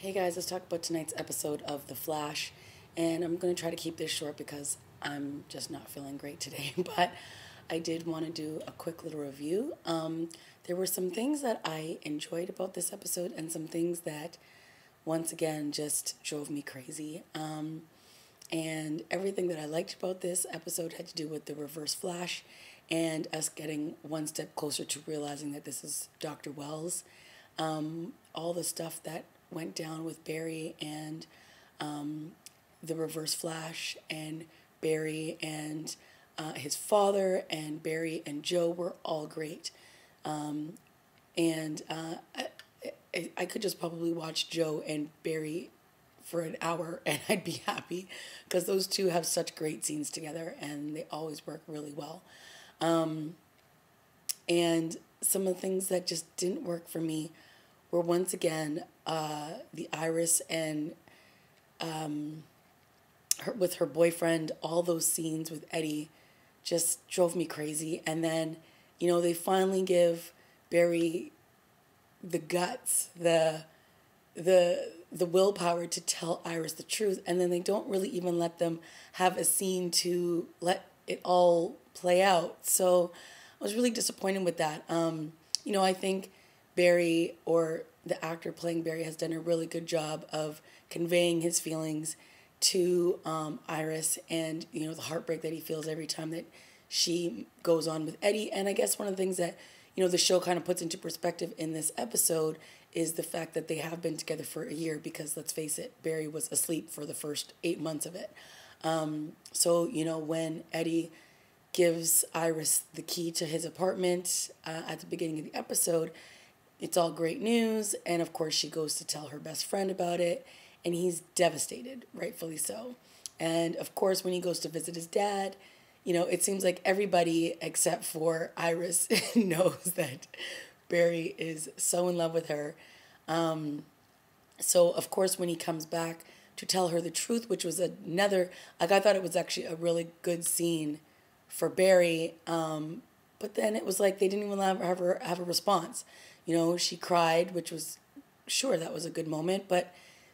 Hey guys, let's talk about tonight's episode of The Flash. And I'm going to try to keep this short because I'm just not feeling great today. But I did want to do a quick little review. There were some things that I enjoyed about this episode and some things that, once again, just drove me crazy. And everything that I liked about this episode had to do with the reverse Flash and us getting one step closer to realizing that this is Dr. Wells. All the stuff that went down with Barry and the reverse Flash and Barry and his father and Barry and Joe were all great. And I could just probably watch Joe and Barry for an hour and I'd be happy because those two have such great scenes together and they always work really well. And some of the things that just didn't work for me were once again the Iris and with her boyfriend, all those scenes with Eddie just drove me crazy. And then, they finally give Barry the guts, the willpower to tell Iris the truth, and then they don't really even let them have a scene to let it all play out. So I was really disappointed with that. I think Barry, or the actor playing Barry, has done a really good job of conveying his feelings to Iris and, the heartbreak that he feels every time that she goes on with Eddie. And I guess one of the things that, the show kind of puts into perspective in this episode is the fact that they have been together for a year because, let's face it, Barry was asleep for the first 8 months of it. So, when Eddie gives Iris the key to his apartment at the beginning of the episode, it's all great news. And, of course, she goes to tell her best friend about it, and he's devastated, rightfully so. And, of course, when he goes to visit his dad, it seems like everybody except for Iris knows that Barry is so in love with her. So, of course, when he comes back to tell her the truth, which was another, I thought it was actually a really good scene for Barry. But then it was like they didn't even have her have a response. She cried, which was, sure, that was a good moment. But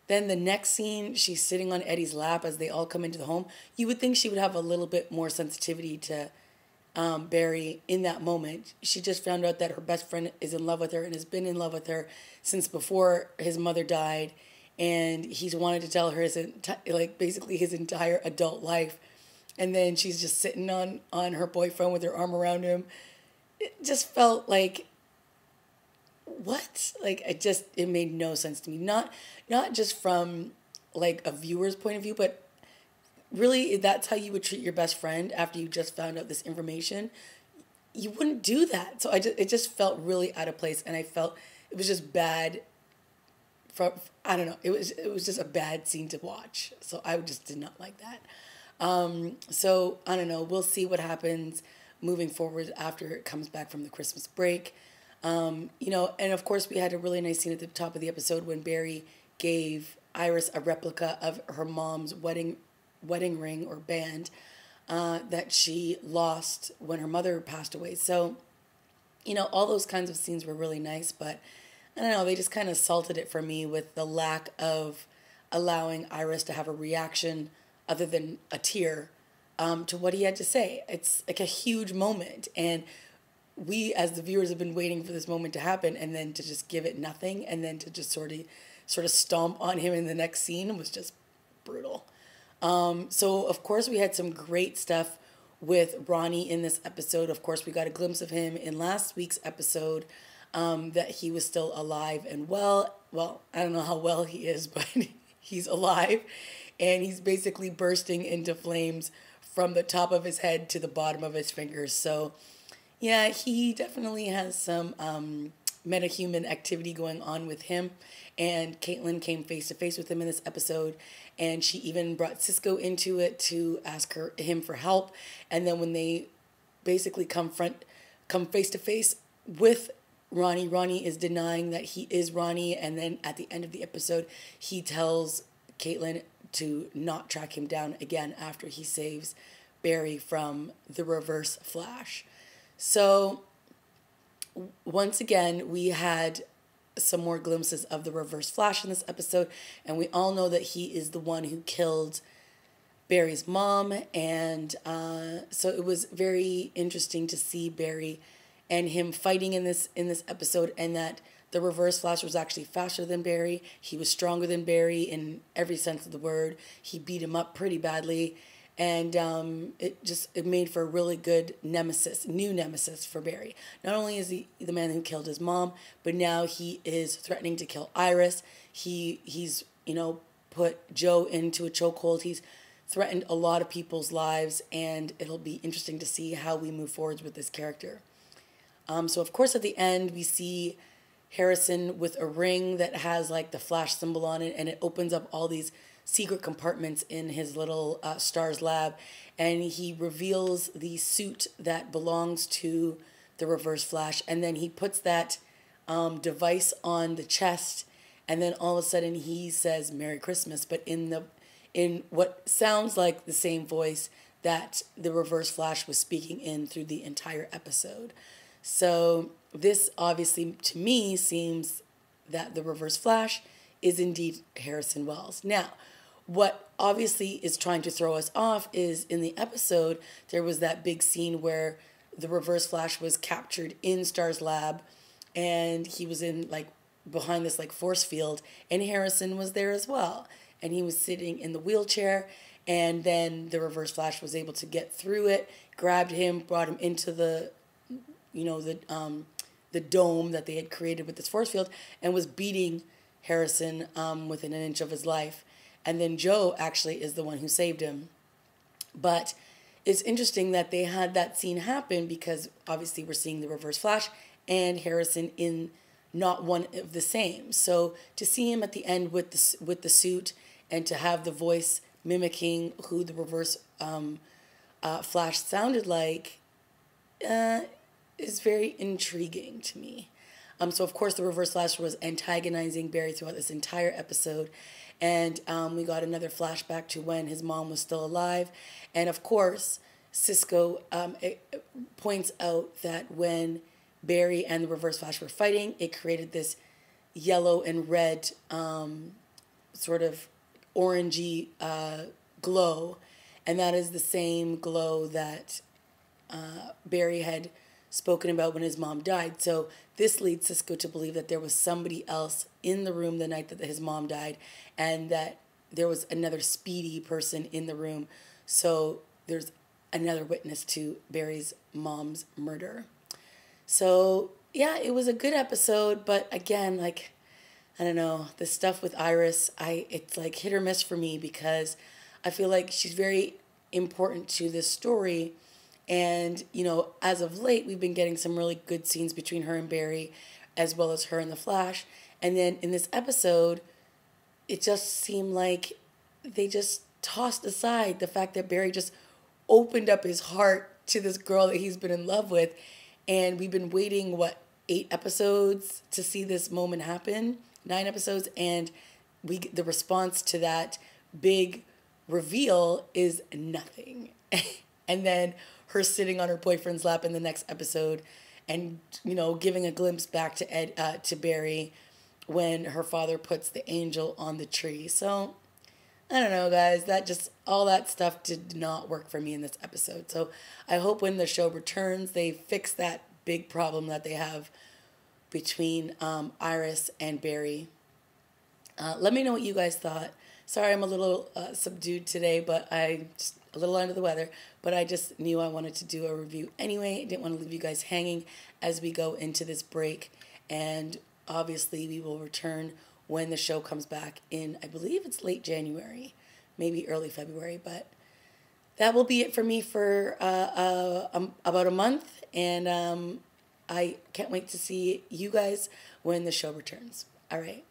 then the next scene, she's sitting on Eddie's lap as they all come into the home. You would think she would have a little bit more sensitivity to Barry in that moment. She just found out that her best friend is in love with her and has been in love with her since before his mother died. And he's wanted to tell her basically his entire adult life. And then she's just sitting on her boyfriend with her arm around him. It just felt like, what? It made no sense to me. Not just from a viewer's point of view, but really that's how you would treat your best friend after you just found out this information. You wouldn't do that. So it just felt really out of place, and I felt it was just bad. I don't know. It was just a bad scene to watch. So I just did not like that. So I don't know. We'll see what happens moving forward after it comes back from the Christmas break. And of course we had a really nice scene at the top of the episode when Barry gave Iris a replica of her mom's wedding ring or band that she lost when her mother passed away. So, all those kinds of scenes were really nice, but I don't know, they just kind of salted it for me with the lack of allowing Iris to have a reaction other than a tear to what he had to say. It's like a huge moment, and we as the viewers have been waiting for this moment to happen, and then to just give it nothing, and then to just sort of stomp on him in the next scene was just brutal. So of course we had some great stuff with Ronnie in this episode. Of course we got a glimpse of him in last week's episode, that he was still alive and well. Well, I don't know how well he is, but he's alive, and he's basically bursting into flames from the top of his head to the bottom of his fingers. So yeah, he definitely has some metahuman activity going on with him. And Caitlin came face to face with him in this episode, and she even brought Cisco into it to ask him for help. And then when they basically come face to face with Ronnie, Ronnie is denying that he is Ronnie. And then at the end of the episode, he tells Caitlin to not track him down again after he saves Barry from the reverse Flash. So once again, we had some more glimpses of the Reverse Flash in this episode, and we all know that he is the one who killed Barry's mom, and so it was very interesting to see Barry and him fighting in this episode, and that the Reverse Flash was actually faster than Barry. He was stronger than Barry in every sense of the word. He beat him up pretty badly, and it made for a really good new nemesis for Barry. Not only is he the man who killed his mom, but now he is threatening to kill Iris. He's put Joe into a chokehold. He's threatened a lot of people's lives, and it'll be interesting to see how we move forwards with this character. So of course at the end we see Harrison with a ring that has like the Flash symbol on it, and it opens up all these secret compartments in his little STARS lab, and he reveals the suit that belongs to the Reverse Flash, and then he puts that device on the chest, and then all of a sudden he says Merry Christmas, but in what sounds like the same voice that the Reverse Flash was speaking in through the entire episode. So this obviously to me seems that the Reverse Flash is indeed Harrison Wells. Now, what obviously is trying to throw us off is in the episode, there was that big scene where the Reverse Flash was captured in STAR's lab, and he was in like behind this like force field, and Harrison was there as well. And he was sitting in the wheelchair, and then the Reverse Flash was able to get through it, grabbed him, brought him into the dome that they had created with this force field, and was beating Harrison within an inch of his life. And then Joe actually is the one who saved him. But it's interesting that they had that scene happen because obviously we're seeing the Reverse Flash and Harrison in not one of the same. So to see him at the end with the suit and to have the voice mimicking who the Reverse Flash sounded like is very intriguing to me. So of course the Reverse Flash was antagonizing Barry throughout this entire episode, and we got another flashback to when his mom was still alive, and of course Cisco points out that when Barry and the Reverse Flash were fighting, it created this yellow and red sort of orangey glow, and that is the same glow that Barry had spoken about when his mom died. So this leads Cisco to believe that there was somebody else in the room the night that his mom died, and that there was another Speedy person in the room. So there's another witness to Barry's mom's murder. So yeah, it was a good episode, but again, like, I don't know, the stuff with Iris, it's like hit or miss for me, because I feel like she's very important to this story. And, as of late, we've been getting some really good scenes between her and Barry, as well as her and the Flash. And then in this episode, it just seemed like they just tossed aside the fact that Barry just opened up his heart to this girl that he's been in love with. And we've been waiting, 8 episodes to see this moment happen? 9 episodes. And the response to that big reveal is nothing. And then her sitting on her boyfriend's lap in the next episode, and giving a glimpse back to Barry when her father puts the angel on the tree. So I don't know, guys, all that stuff did not work for me in this episode. So I hope when the show returns, they fix that big problem that they have between Iris and Barry. Let me know what you guys thought. Sorry, I'm a little subdued today, but I just a little under the weather, but I just knew I wanted to do a review anyway. I didn't want to leave you guys hanging as we go into this break, and obviously we will return when the show comes back in, I believe it's late January, maybe early February, but that will be it for me for about a month, and I can't wait to see you guys when the show returns. All right.